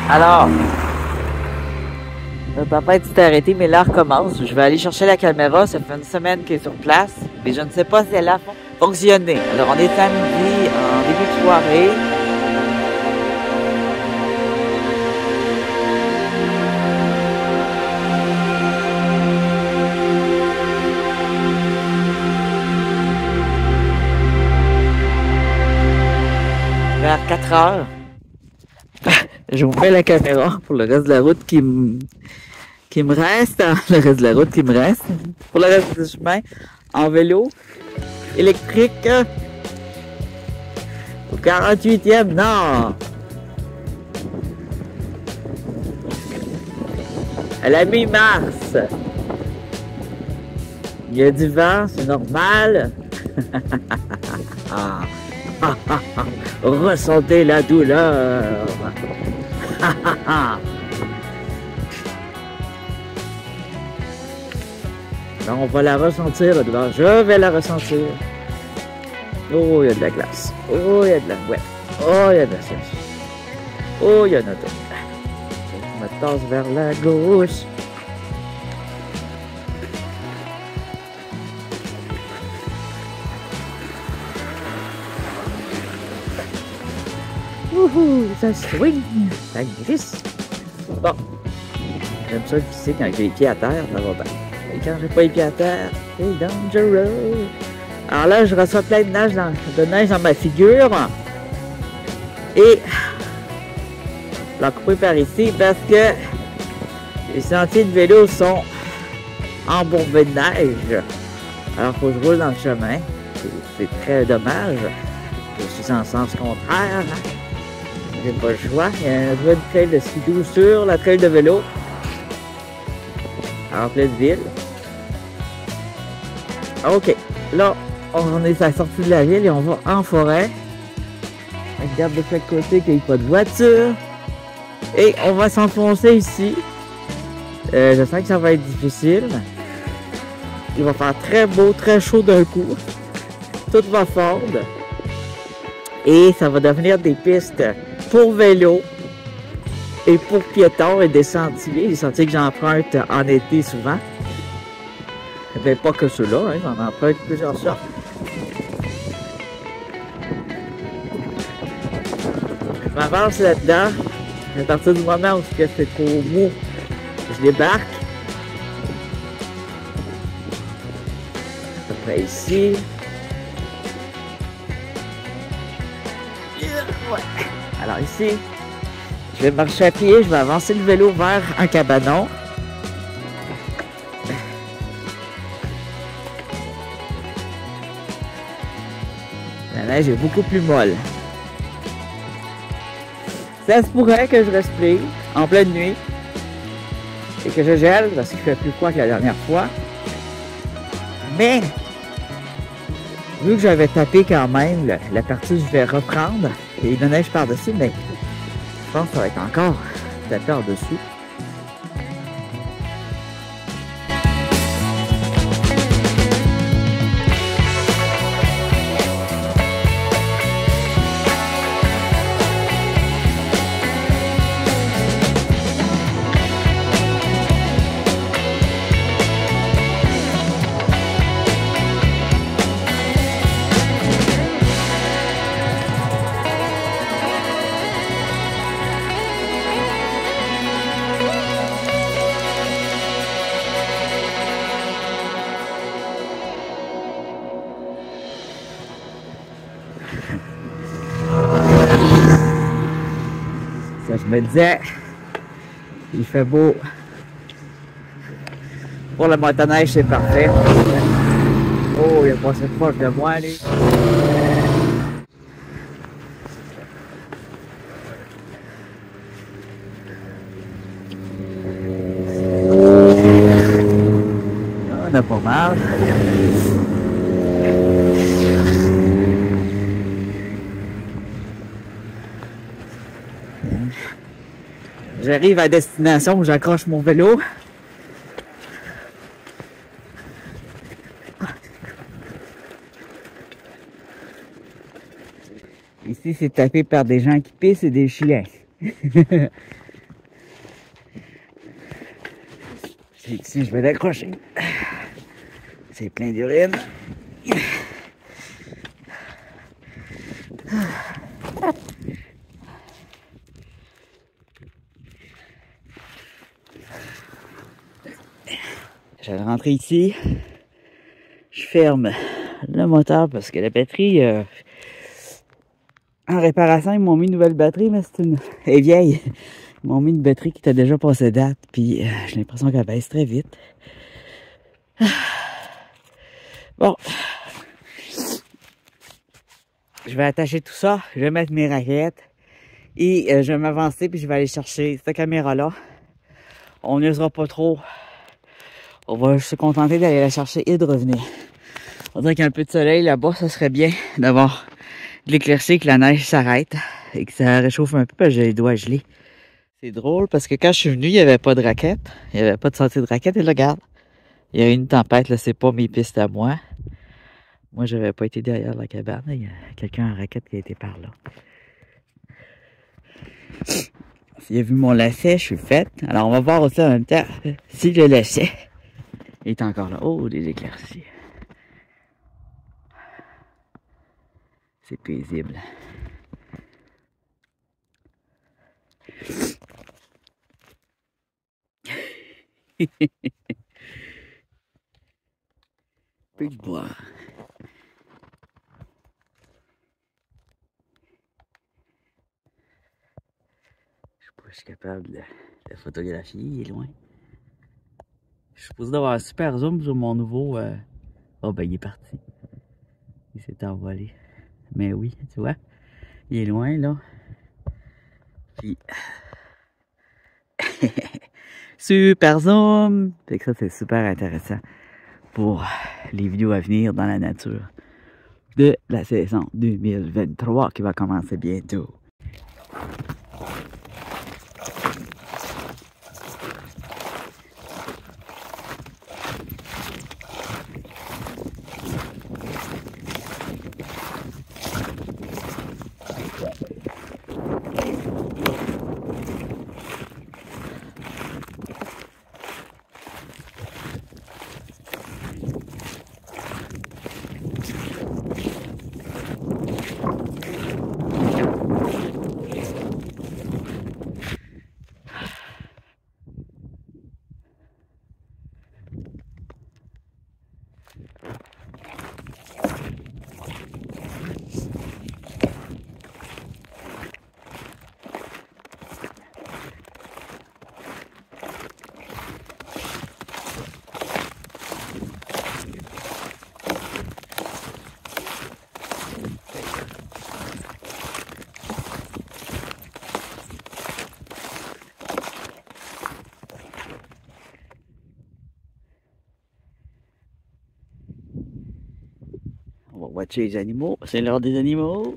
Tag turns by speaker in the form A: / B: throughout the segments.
A: Alors, la tempête s'est arrêtée, mais là, recommence. Je vais aller chercher la caméra. Ça fait une semaine qu'elle est sur place, mais je ne sais pas si elle a fonctionné. Alors, on est samedi, en début de soirée. Vers 4 heures. J'ai ouvert la caméra pour le reste de la route qui me reste, le reste de la route qui me reste, pour le reste du chemin, en vélo électrique, au 48e nord. À la mi-mars. Il y a du vent, c'est normal. Ressentez la douleur. Alors, on va la ressentir, la douleur. Je vais la ressentir. Oh, il y a de la glace. Oh, il y a de la boîte. Oh, il y a de la sèche. Oh, il y a un auto. Je me tasse vers la gauche. Wouhou, ça swing, ça glisse. Bon, j'aime ça glisser quand j'ai les pieds à terre, ça va bien. Et quand j'ai pas les pieds à terre, c'est dangereux. Alors là, je reçois plein de neige dans ma figure. Et je l'ai coupé par ici parce que les sentiers de vélo sont embourbés de neige. Alors, il faut que je roule dans le chemin. C'est très dommage. Je suis en sens contraire. J'ai pas le choix. Il y a un vrai trail de skidoo sur la trail de vélo. En pleine ville. Ok. Là, on est à la sortie de la ville et on va en forêt. On regarde de chaque côté qu'il n'y a pas de voiture. Et on va s'enfoncer ici. Je sens que ça va être difficile. Il va faire très beau, très chaud d'un coup. Tout va fondre. Et ça va devenir des pistes pour vélo et pour piétons et des sentiers. Les sentiers que j'emprunte en été souvent. Mais pas que ceux-là, hein, j'en emprunte plusieurs sortes. Je m'avance là-dedans. À partir du moment où c'est trop mou, je débarque. À peu près ici. Ouais. Alors ici, je vais marcher à pied, je vais avancer le vélo vers un cabanon. La neige est beaucoup plus molle. Ça se pourrait que je reste pris en pleine nuit et que je gèle parce qu'il fait plus froid que la dernière fois. Mais, vu que j'avais tapé quand même la partie, je vais reprendre et la neige par-dessus, mais je pense que ça va être encore tapé par-dessus. Ça, je me disais, il fait beau. Pour le motoneige, c'est parfait. Oh, il a passé proche de moi, lui. On a pas mal. J'arrive à destination où j'accroche mon vélo. Ici, c'est tapé par des gens qui pissent et des chiens. Ici, je vais l'accrocher. C'est plein d'urine. Je vais rentrer ici. Je ferme le moteur parce que la batterie... en réparation, ils m'ont mis une nouvelle batterie, mais elle est vieille. Ils m'ont mis une batterie qui était déjà passée date, puis j'ai l'impression qu'elle baisse très vite. Bon. Je vais attacher tout ça, je vais mettre mes raquettes et je vais m'avancer puis je vais aller chercher cette caméra-là. On n'usera pas trop. On va se contenter d'aller la chercher et de revenir. On dirait qu'il y a un peu de soleil là-bas, ça serait bien d'avoir de l'éclaircie, que la neige s'arrête et que ça réchauffe un peu parce que j'ai les doigts gelés. C'est drôle parce que quand je suis venu, il n'y avait pas de raquettes. Il n'y avait pas de sortie de raquettes. Et là, regarde, il y a eu une tempête, là, c'est pas mes pistes à moi. Moi, j'avais pas été derrière la cabane. Il y a quelqu'un en raquette qui a été par là. S'il a vu mon lacet, je suis faite. Alors, on va voir aussi en même temps si le lacet est encore là. Oh, des éclaircies. C'est paisible. Peu de bois. Je sais pas si je suis capable de photographier, il est loin. Je suis supposé d'avoir un super zoom sur mon nouveau... Oh ben il est parti. Il s'est envolé. Mais oui, tu vois, il est loin là. Puis... super zoom! Fait que ça c'est super intéressant pour les vidéos à venir dans la nature de la saison 2023 qui va commencer bientôt. On va watcher les animaux, c'est l'heure des animaux.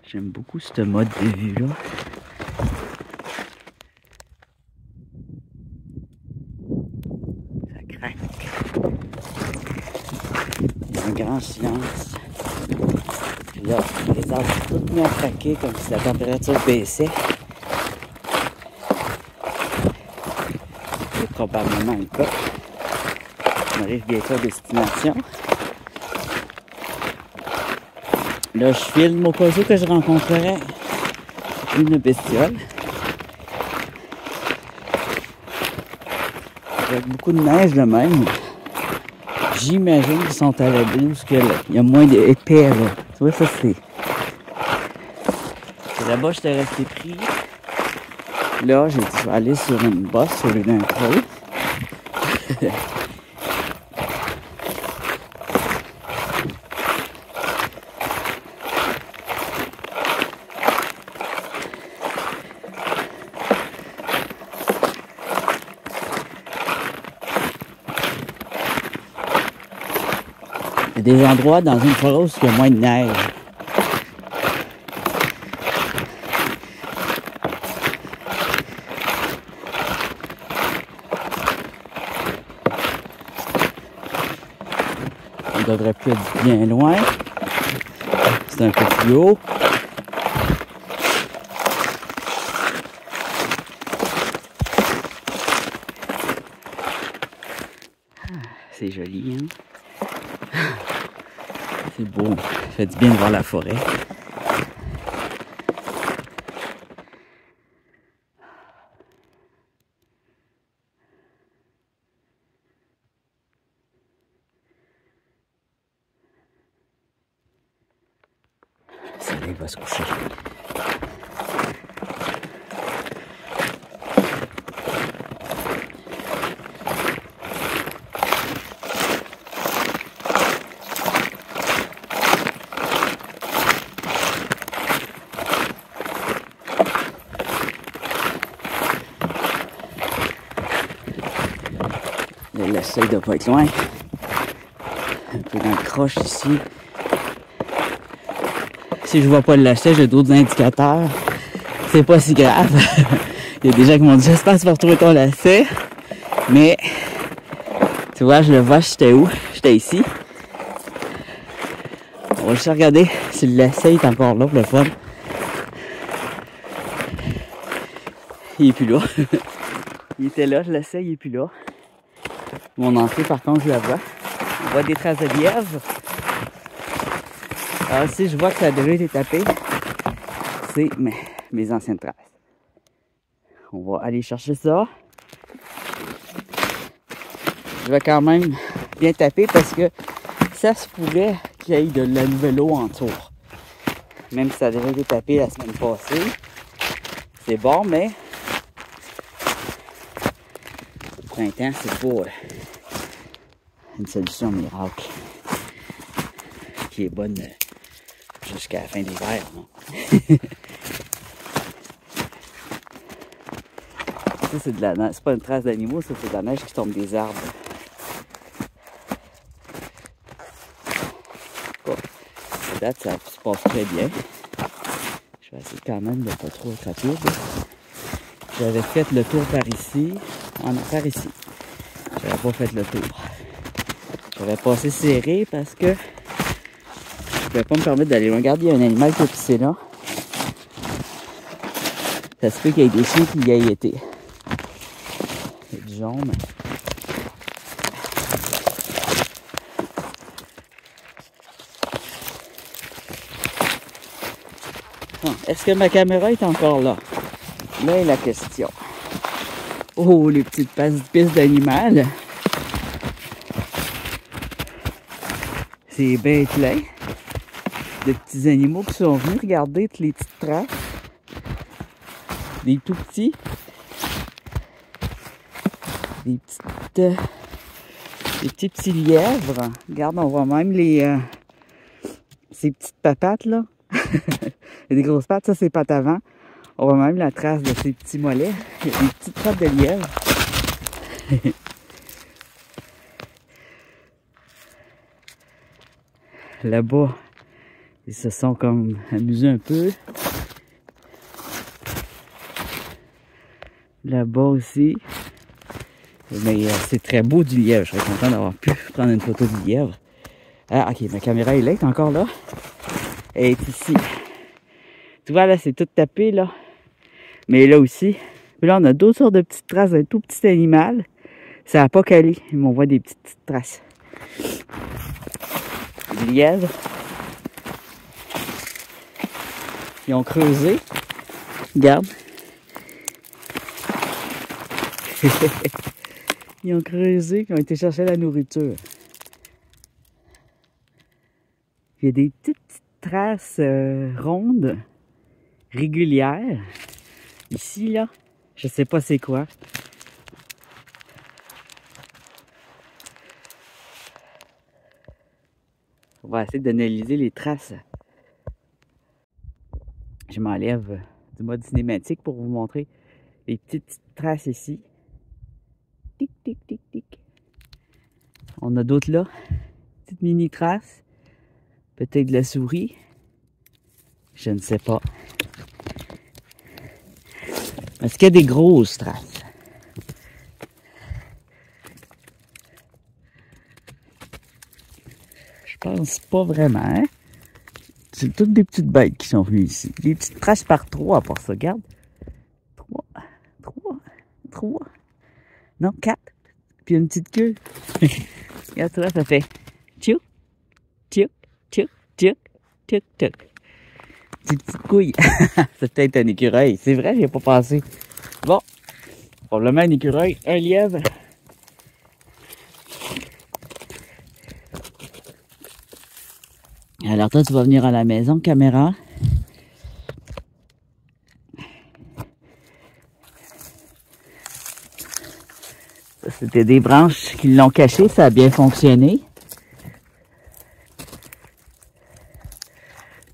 A: J'aime beaucoup ce mode de vue là. Ça craque. Il y a un grand silence. Puis là, les arbres sont tous mis à craquer comme si la température baissait. C'est probablement le cas. On arrive bientôt à destination. Là, je filme au cas où que je rencontrerai une bestiole. Avec beaucoup de neige de même. J'imagine qu'ils sont à l'abri parce qu'il y a moins d'épais là. Tu vois, ça c'est... Là-bas, j'étais resté pris. Là, j'ai dit, je vais aller sur une bosse au lieu d'un creux. Il y a des endroits dans une forêt où il y a moins de neige.
B: devrait plus être bien loin. C'est un peu plus haut. C'est joli, hein? C'est beau. Ça fait du bien de voir la forêt. Le soleil va se coucher. Le soleil doit pas être loin. Un peu dans le croche ici. Si je vois pas le lacet, j'ai d'autres indicateurs. C'est pas si grave. Il y a des gens qui m'ont dit j'espère que tu vas retrouver ton lacet. Mais tu vois, je le vois, j'étais où? J'étais ici. On va juste regarder si le lacet est encore là pour le fun. Il est plus là. Il était là, le lacet, il est plus là. Mon entrée, par contre, je la vois. On voit des traces de lièvre. Alors, si je vois que ça a déjà été tapé, c'est mes anciennes traces. On va aller chercher ça. Je vais quand même bien taper parce que ça se pourrait qu'il y ait de la nouvelle eau autour. Même si ça a déjà été tapé la semaine passée. C'est bon, mais le printemps, c'est pas une solution miracle qui est bonne jusqu'à la fin de l'hiver, non? Ça, c'est de la neige. C'est pas une trace d'animaux, ça, c'est de la neige qui tombe des arbres. Bon, à date, ça se passe très bien. Je vais essayer quand même de pas trop être rapide. J'avais fait le tour par ici. Par ici. J'avais pas fait le tour. J'avais passé serré parce que je pouvais pas me permettre d'aller loin. Regarde, il y a un animal qui a pissé là. Ça se peut qu'il y ait des chiens qui y aient été. Il y a du jaune. Est-ce que ma caméra est encore là? Là est la question. Oh, les petites pistes d'animal. C'est bien plein de petits animaux qui sont venus regarder toutes les petites traces. Des tout petits. Des petits lièvres. Regarde, on voit même ces petites papates là. Il y a des grosses pattes, ça c'est pattes avant. On voit même la trace de ces petits mollets. Il y a des petites pattes de lièvre. Là-bas, ils se sont comme amusés un peu. Là-bas aussi. Mais c'est très beau du lièvre. Je serais content d'avoir pu prendre une photo du lièvre. Ah, ok, ma caméra est là, elle est encore là. Elle est ici. Tu vois, là, c'est tout tapé, là. Mais là aussi. Puis là, on a d'autres sortes de petites traces d'un tout petit animal. Ça n'a pas calé. On voit des petites traces. Des lièvres. Ils ont creusé. Regarde. Ils ont creusé, ils ont été chercher la nourriture. Il y a des petites traces rondes, régulières. Ici, là, je sais pas c'est quoi. On va essayer d'analyser les traces. Je m'enlève du mode cinématique pour vous montrer les petites traces ici. Tic, tic, tic, tic. On a d'autres là. Petites mini traces. Peut-être de la souris. Je ne sais pas. Est-ce qu'il y a des grosses traces? pense pas vraiment, hein? C'est toutes des petites bêtes qui sont venues ici. Des petites traces par 3 pour ça, regarde. 3. Non, 4. Puis une petite queue. Regarde ça, ça fait tchouk, tchouk, tchouk, tchouk, tchouk, tchouk. Petite couille. C'est peut-être un écureuil. C'est vrai, j'y ai pas pensé. Bon. Probablement un écureuil, un lièvre. Alors toi, tu vas venir à la maison, caméra. Ça, c'était des branches qui l'ont caché, ça a bien fonctionné.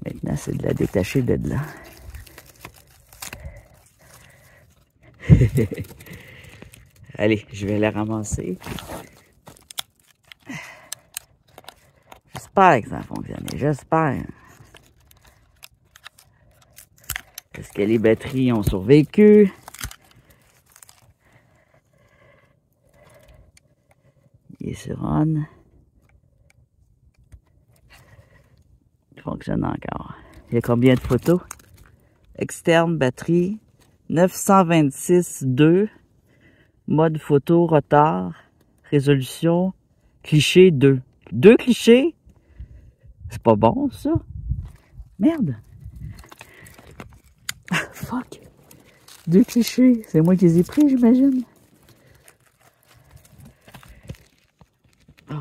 B: Maintenant, c'est de la détacher de là. Allez, je vais la ramasser. J'espère que ça a fonctionné, j'espère. Est-ce que les batteries ont survécu? Il est sur on. Il fonctionne encore. Il y a combien de photos? Externe, batterie, 926.2. Mode photo, retard, résolution, cliché 2. 2 clichés? C'est pas bon, ça? Merde! Ah, fuck! 2 clichés. C'est moi qui les ai pris, j'imagine. Oh.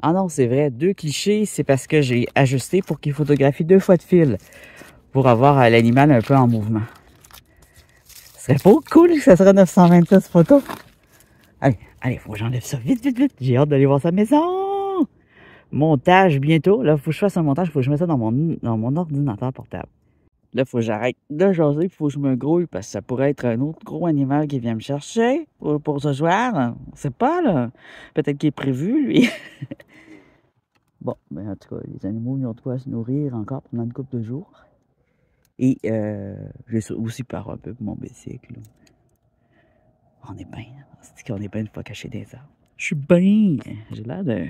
B: Ah non, c'est vrai. 2 clichés, c'est parce que j'ai ajusté pour qu'il photographie 2 fois de fil. Pour avoir l'animal un peu en mouvement. Ce serait pas cool que ça serait 926 photos. Allez, faut que j'enlève ça. Vite. J'ai hâte d'aller voir sa maison. Montage bientôt. Là, faut que je fasse un montage. Faut que je mette ça dans mon ordinateur portable. Là, faut que j'arrête de jaser. Faut que je me grouille parce que ça pourrait être un autre gros animal qui vient me chercher pour ce soir. On sait pas, là. Peut-être qu'il est prévu, lui. Bon, ben en tout cas, les animaux, ils ont de quoi se nourrir encore pendant une couple de jours. Et j'ai aussi peur un peu pour mon bicycle. On est bien. C'est qu'on est bien une fois caché des arbres. Je suis bien. J'ai l'air d'un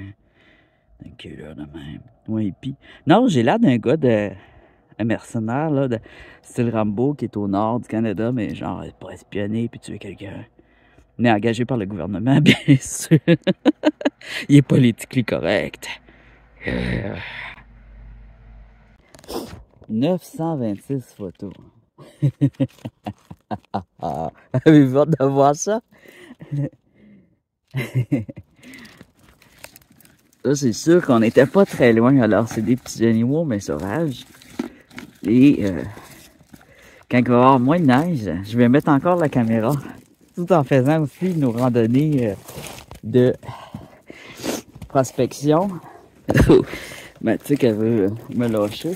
B: killer de même. Ouais, et puis. Non, j'ai l'air d'un gars un mercenaire, là, de style Rambo, qui est au nord du Canada, mais genre pour espionner puis tuer quelqu'un. Mais engagé par le gouvernement, bien sûr. Il est politiquement correct. 926 photos. Avez-vous hâte de voir ça? Là, c'est sûr qu'on n'était pas très loin. Alors, c'est des petits animaux, mais sauvages. Et quand il va y avoir moins de neige, je vais mettre encore la caméra. Tout en faisant aussi nos randonnées de prospection. Ben, tu sais qu'elle veut me lâcher.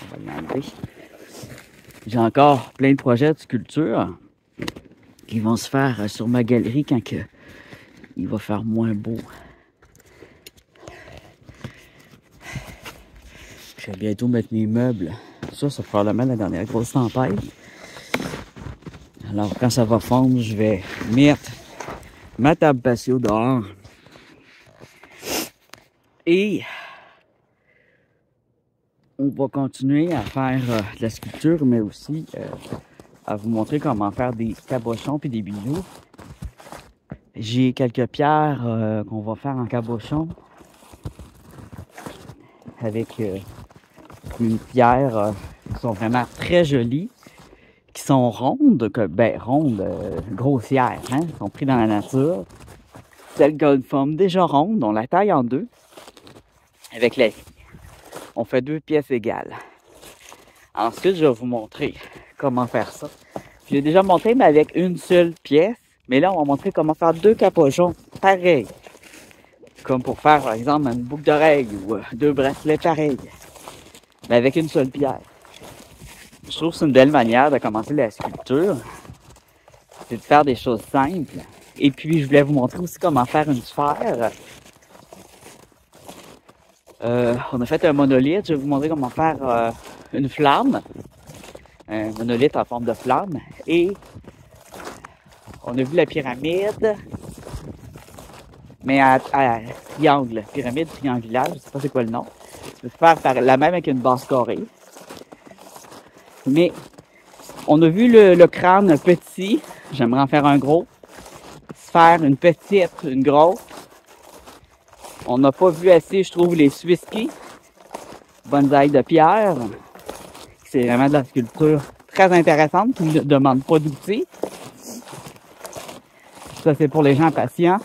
B: On va l'enlever. J'ai encore plein de projets de sculpture qui vont se faire sur ma galerie quand il va faire moins beau. Je vais bientôt mettre mes meubles. Ça, c'est probablement la dernière grosse tempête. Alors, quand ça va fondre, je vais mettre ma table patio dehors. Et on va continuer à faire de la sculpture, mais aussi à vous montrer comment faire des cabochons puis des bijoux. J'ai quelques pierres qu'on va faire en cabochon avec une pierre qui sont vraiment très jolies, qui sont rondes, grossières, hein, sont prises dans la nature. Celle qui a une forme déjà ronde, on la taille en deux avec la scie. On fait 2 pièces égales. Ensuite, je vais vous montrer comment faire ça. Je l'ai déjà montré, mais avec une seule pièce. Mais là, on va montrer comment faire 2 cabochons pareils. Comme pour faire, par exemple, une boucle d'oreille ou 2 bracelets pareils. Mais avec une seule pierre. Je trouve que c'est une belle manière de commencer la sculpture. C'est de faire des choses simples. Et puis, je voulais vous montrer aussi comment faire une sphère. On a fait un monolithe. Je vais vous montrer comment faire une flamme. Un monolithe en forme de flamme. Et On a vu la pyramide. Mais à triangle. Pyramide, triangulaire, je sais pas c'est quoi le nom. Tu peux faire la même avec une base carrée. Mais on a vu le crâne petit. J'aimerais en faire un gros. Faire une petite, une grosse. On n'a pas vu assez, je trouve, les Swiss-Ski. Bonsaï de pierre. C'est vraiment de la sculpture très intéressante qui ne demande pas d'outils. Ça, c'est pour les gens patients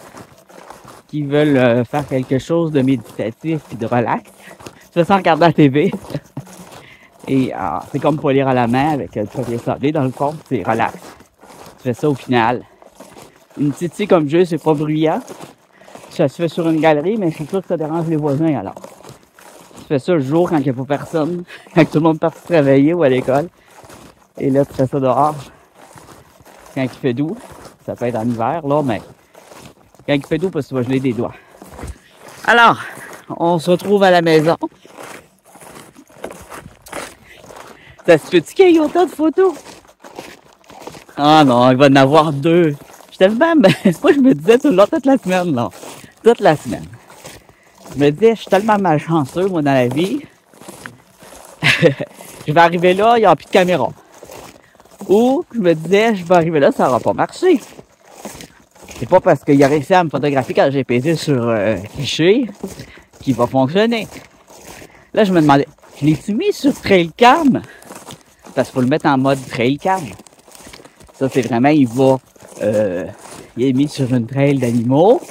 B: qui veulent faire quelque chose de méditatif et de relax. Tu fais ça en regardant la TV. Et c'est comme polir à la main avec du papier sablé. Dans le fond, c'est relax. Tu fais ça au final. Une titi comme jeu, c'est pas bruyant. Ça se fait sur une galerie, mais c'est sûr que ça dérange les voisins alors. Tu fais ça le jour quand il n'y a pas personne, quand tout le monde part travailler ou à l'école. Et là, tu fais ça dehors. Quand il fait doux, ça peut être en hiver, là, mais quand il fait doux, parce que tu vas geler des doigts. Alors, on se retrouve à la maison. Ça se peut-tu qu'il y ait autant de photos? Ah non, il va en avoir 2. Je tellement... Moi, je me disais tout le long, toute la semaine, là. Toute la semaine. Je me disais, je suis tellement malchanceux, moi, dans la vie. Je vais arriver là, il n'y aura plus de caméra. Ou, je me disais, je vais arriver là, ça n'aura pas marché. C'est pas parce qu'il a réussi à me photographier quand j'ai pesé sur cliché qu'il va fonctionner. Là, je me demandais, je l'ai-tu mis sur Trail Cam? Parce qu'il faut le mettre en mode Trail Cam. Ça, c'est vraiment, il est mis sur une trail d'animaux,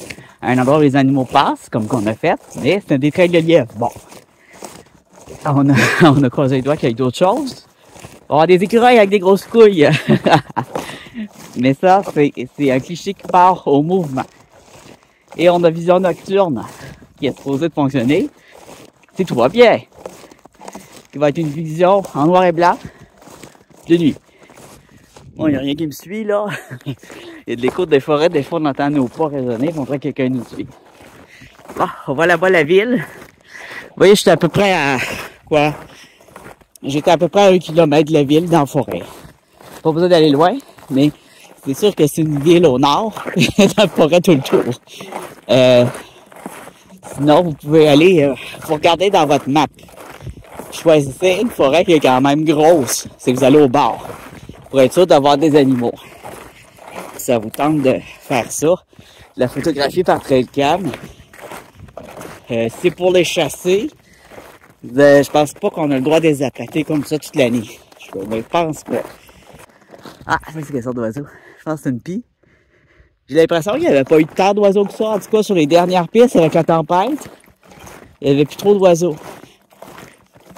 B: à un endroit où les animaux passent, comme qu'on a fait, mais c'est un des trails de lièvre. Bon. On a croisé les doigts qu'il y ait d'autres choses. On va avoir des écureuils avec des grosses couilles. Mais ça, c'est un cliché qui part au mouvement. Et on a vision nocturne, qui est supposée de fonctionner. Si tout va bien. Qui va être une vision en noir et blanc, de nuit. Bon, il n'y a rien qui me suit, là. Il y a de l'écoute des forêts, des fois on entend nos pas résonner, on dirait que quelqu'un nous suit. Bon, on voit là-bas la ville. Vous voyez, j'étais à peu près à... quoi? J'étais à peu près à 1 kilomètre de la ville, dans la forêt. Pas besoin d'aller loin, mais c'est sûr que c'est une ville au nord, dans la forêt tout le tour. Sinon, vous pouvez aller... faut regarder dans votre map. Choisissez une forêt qui est quand même grosse. C'est que vous allez au bord. Pour être sûr d'avoir des animaux. Ça vous tente de faire ça. La photographie par Trail Cam. C'est pour les chasser. Je pense pas qu'on a le droit de les appâter comme ça toute l'année. Je pense pas. Ah, c'est quelle sorte d'oiseau? Je pense que c'est une pie. J'ai l'impression qu'il n'y avait pas eu tant d'oiseaux que ça. En tout cas, sur les dernières pistes avec la tempête, il n'y avait plus trop d'oiseaux.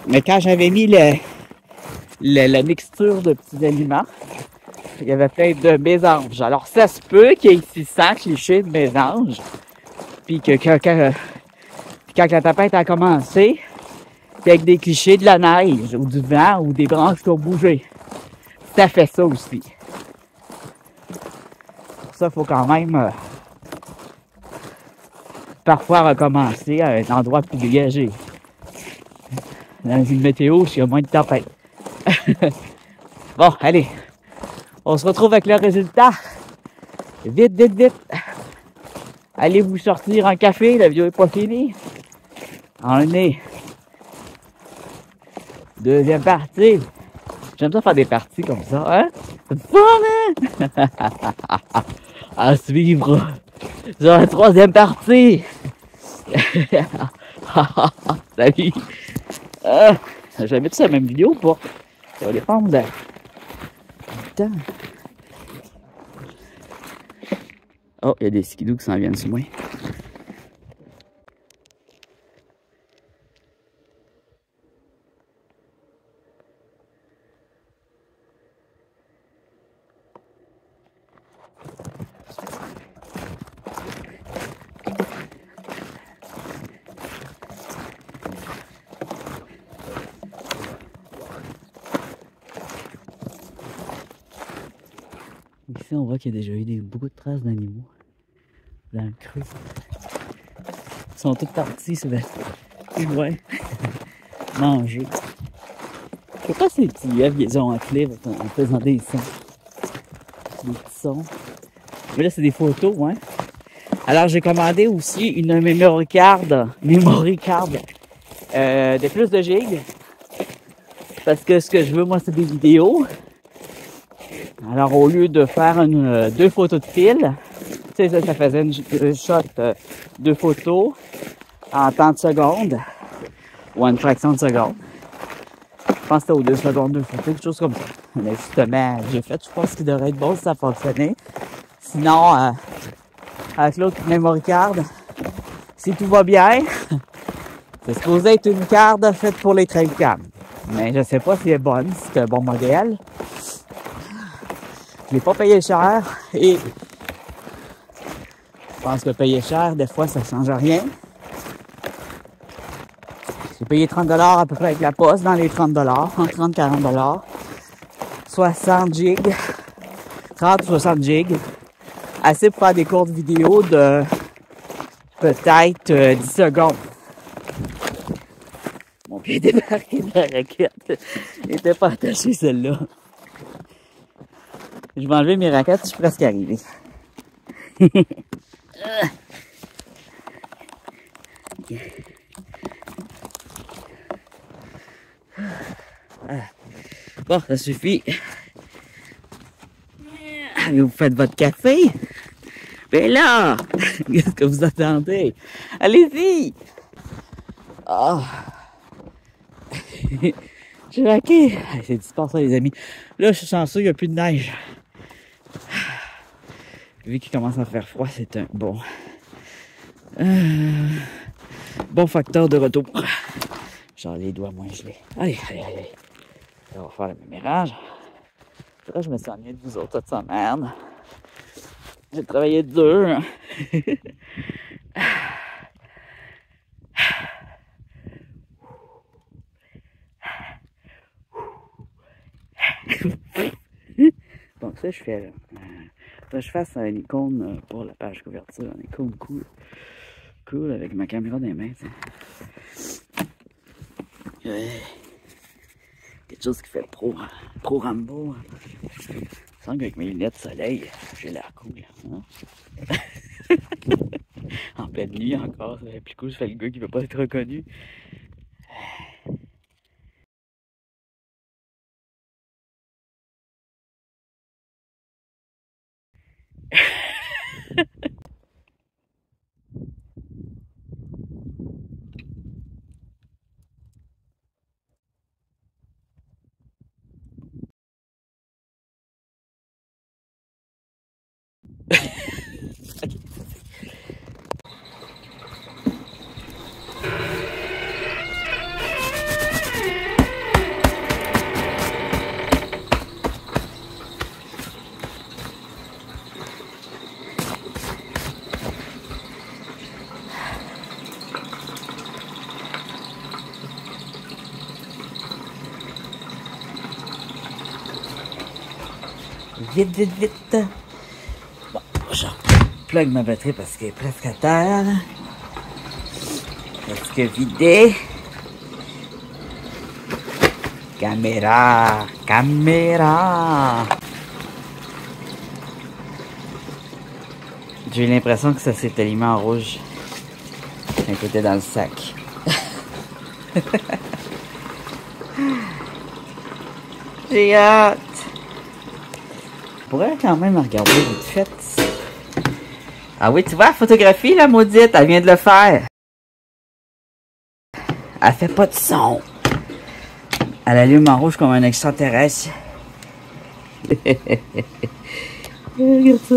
B: Mais quand j'avais mis la mixture de petits aliments, il y avait plein de mésanges. Alors, ça se peut qu'il y ait 600 clichés de mésanges. Puis que quand la tempête a commencé, c'est avec des clichés de la neige, ou du vent, ou des branches qui ont bougé. Ça fait ça aussi. Pour ça, il faut quand même parfois recommencer à un endroit plus dégagé. Dans une météo, il y a moins de tempête. Bon, allez. On se retrouve avec le résultat. Vite, vite, vite. Allez vous sortir un café, la vidéo n'est pas finie. On est. Deuxième partie. J'aime ça faire des parties comme ça, hein? C'est fun, hein? À suivre. Sur la troisième partie. Salut. J'ai jamais fait la même vidéo ou pas? Ça va dépendre du temps. Oh, il y a des skidoo qui s'en viennent sur moi. Ici, on voit qu'il y a déjà eu beaucoup de traces d'animaux dans le creux. Ils sont tous partis sur le ouais. Manger. Je sais pas si les petits lièvres, ils ont appelés en faisant des sons. Des petits sons. Mais là, c'est des photos, hein. Alors, j'ai commandé aussi une memory card de plus de gigs. Parce que ce que je veux, moi, c'est des vidéos. Alors, au lieu de faire deux photos de fil, tu sais, ça faisait une shot, deux photos en tant de secondes ou en une fraction de seconde. Je pense que c'était aux 2 secondes, 2 photos, quelque chose comme ça. Mais justement, j'ai fait, je pense qu'il devrait être bon si ça fonctionnait. Sinon, avec l'autre memory card, si tout va bien, c'est supposé être une carte faite pour les trail cam. Mais je sais pas si elle est bonne, si c'est un bon modèle. Je l'ai pas payé cher et je pense que payer cher, des fois, ça change rien. J'ai payé 30$ à peu près avec la poste, dans les 30$, entre 30 et 40$. 60 gigs, 30 ou 60 gigs. Assez pour faire des courtes vidéos de peut-être 10 secondes. Mon pied est débarqué de la raquette. Il était pas attaché celle-là. Je vais enlever mes raquettes, je suis presque arrivé. Bon, ça suffit. Vous faites votre café? Ben là! Qu'est-ce que vous attendez? Allez-y! Ah! J'ai raqué! C'est disparu ça, les amis. Là, je suis chanceux, il n'y a plus de neige. Vu qu'il commence à faire froid, c'est un bon facteur de retour. Genre les doigts moins gelés. Allez. On va faire le même ménage. Là, je me suis ennuyé de vous autres cette semaine. J'ai travaillé dur. Donc ça, je fais je fasse une icône pour la page couverture. Une icône cool avec ma caméra dans les mains. Quelque chose qui fait pro Rambo. Il me semble qu'avec mes lunettes de soleil, j'ai l'air cool. Hein? En pleine nuit encore, ça fait plus cool, je fais le gars qui veut pas être reconnu. Vite. Bon, je plug ma batterie parce qu'elle est presque à terre. Presque vidée. Caméra. J'ai l'impression que ça s'est allumé en rouge quand t'étais dans le sac. J'ai hâte. Je pourrais quand même regarder vite fait. Ah oui, tu vois, la photographie, la maudite, elle vient de le faire. Elle fait pas de son. Elle allume en rouge comme un extraterrestre. Regarde ça.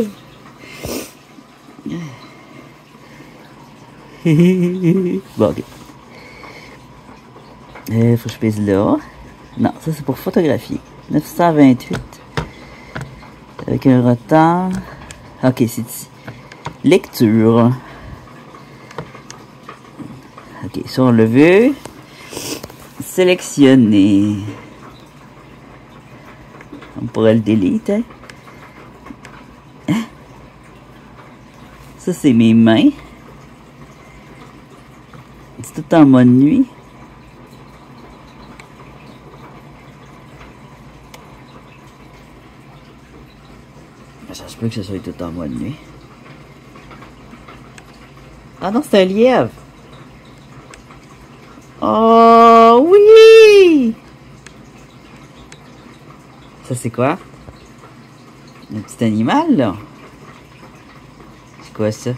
B: Bon, ok. Faut que je pèse là. Non, ça c'est pour photographier. 928. Avec un retard. Ok, c'est ici. Lecture. Ok, sur le vu. Sélectionner. On pourrait le delete, hein? Ça, c'est mes mains. C'est tout en mode nuit. Ça, je peut que ce soit tout en mois de nuit. Ah non, c'est un lièvre! Oh oui! Ça c'est quoi? Un petit animal là? C'est quoi ça?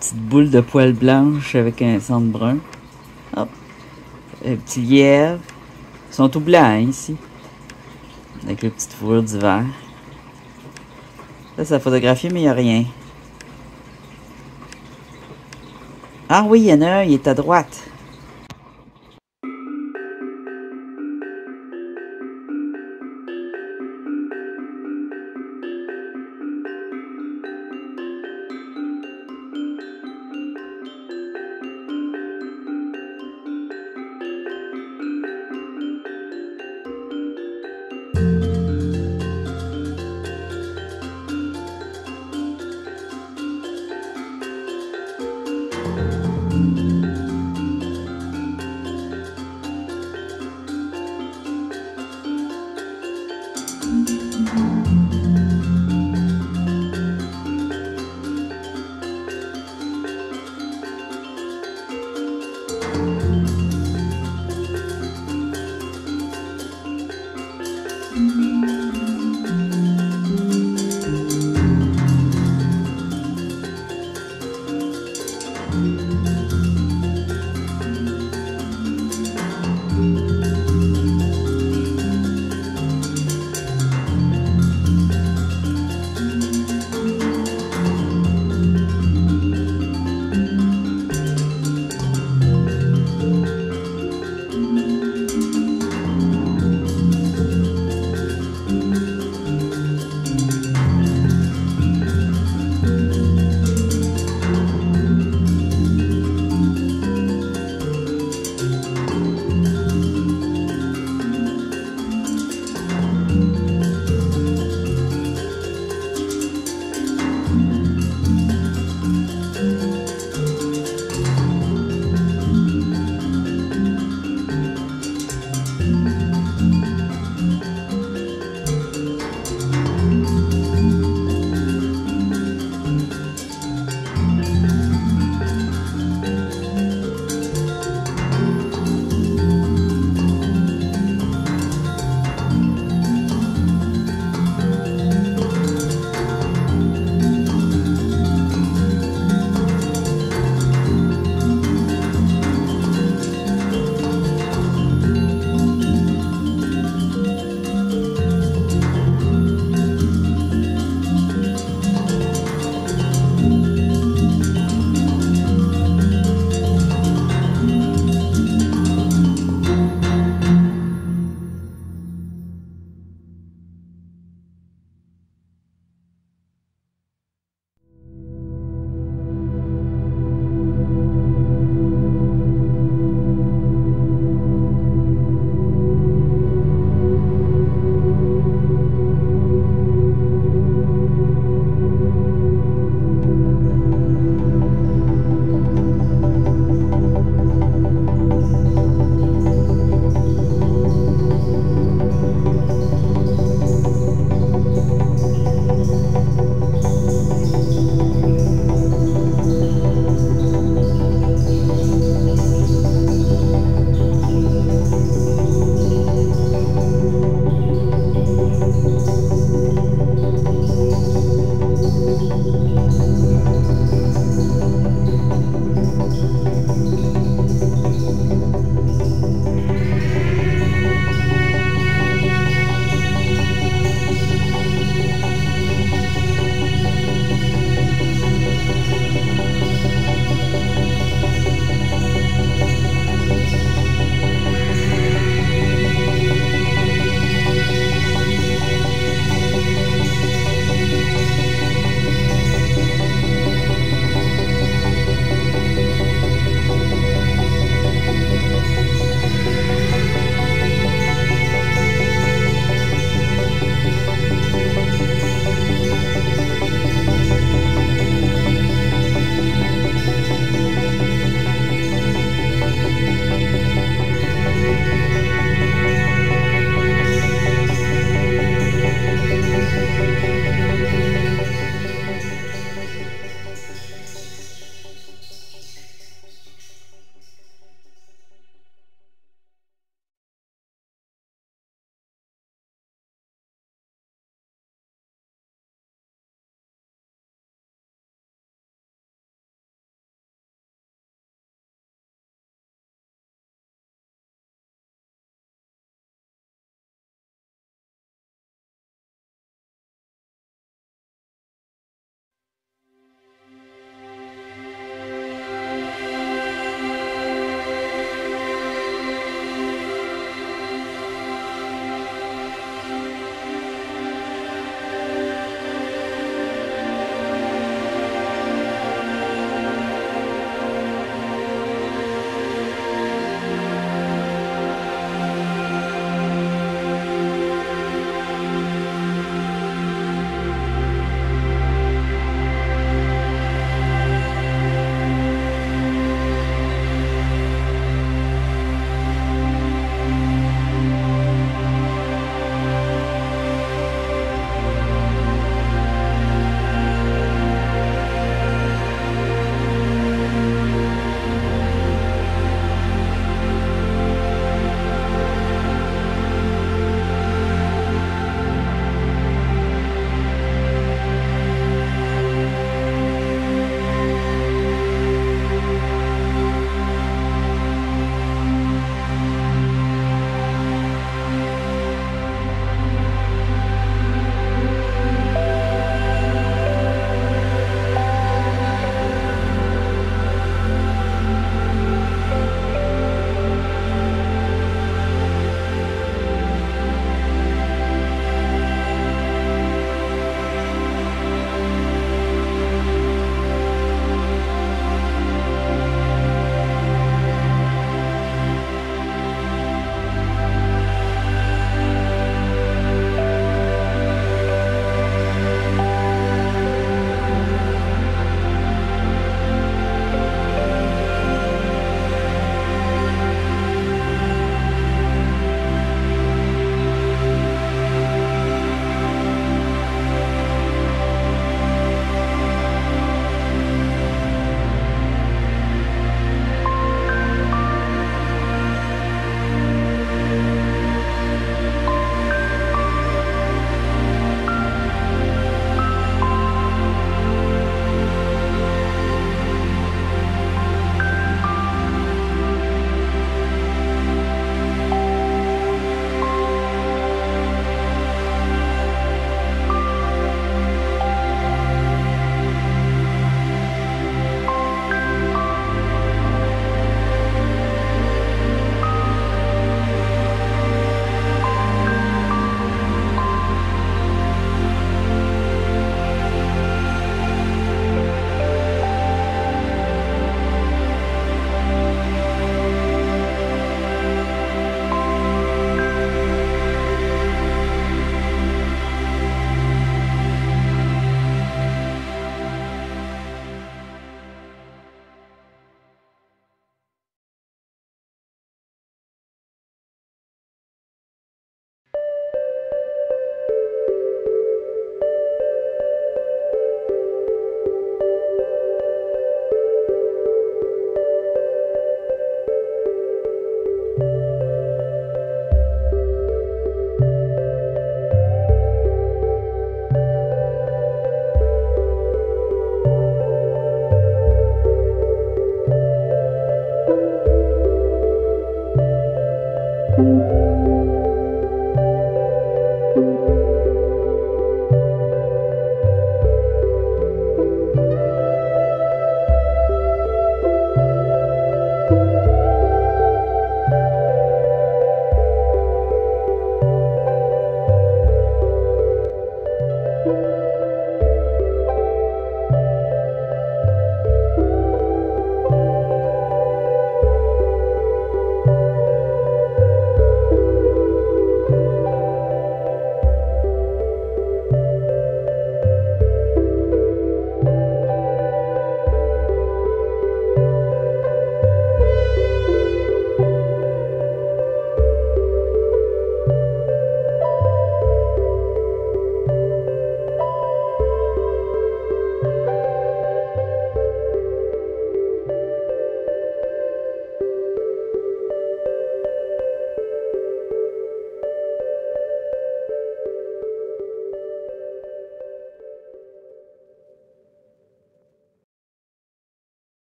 B: Petite boule de poils blanches avec un centre brun. Hop! Un petit lièvre. Ils sont tout blancs hein, ici. Avec les petites fourrures d'hiver. Ça, c'est photographié, mais il n'y a rien. Ah oui, il y en a un, il est à droite.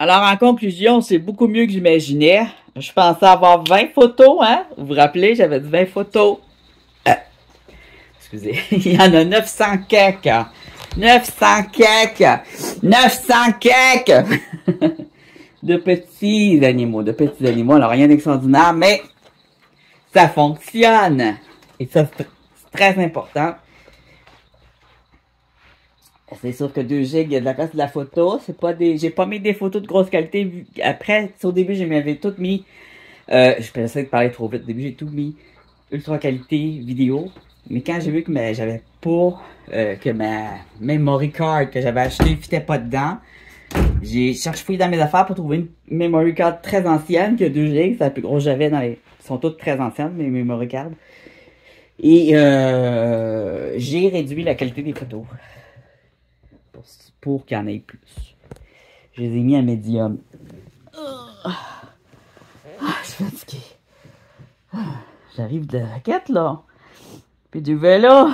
B: Alors, en conclusion, c'est beaucoup mieux que j'imaginais. Je pensais avoir 20 photos, hein? Vous vous rappelez, j'avais dit 20 photos. Excusez, il y en a 900 quelques. 900 quelques. 900 quelques. de petits animaux. Alors, rien d'extraordinaire, mais ça fonctionne. Et ça, c'est très important. C'est sûr que 2 gigs, il y a de la place de la photo. C'est pas des. J'ai pas mis des photos de grosse qualité. Après, au début, j'avais tout mis. Je pensais de parler trop vite. Au début, j'ai tout mis ultra qualité vidéo. Mais quand j'ai vu que j'avais pas que ma memory card que j'avais acheté fitait pas dedans, j'ai cherché dans mes affaires pour trouver une memory card très ancienne que 2 gigs. C'est la plus grosse que j'avais dans les. Ils sont toutes très anciennes, mes memory cards. Et j'ai réduit la qualité des photos. Pour qu'il y en ait plus. Je les ai mis à médium. Je suis fatigué. J'arrive de la raquette, là. Puis du vélo.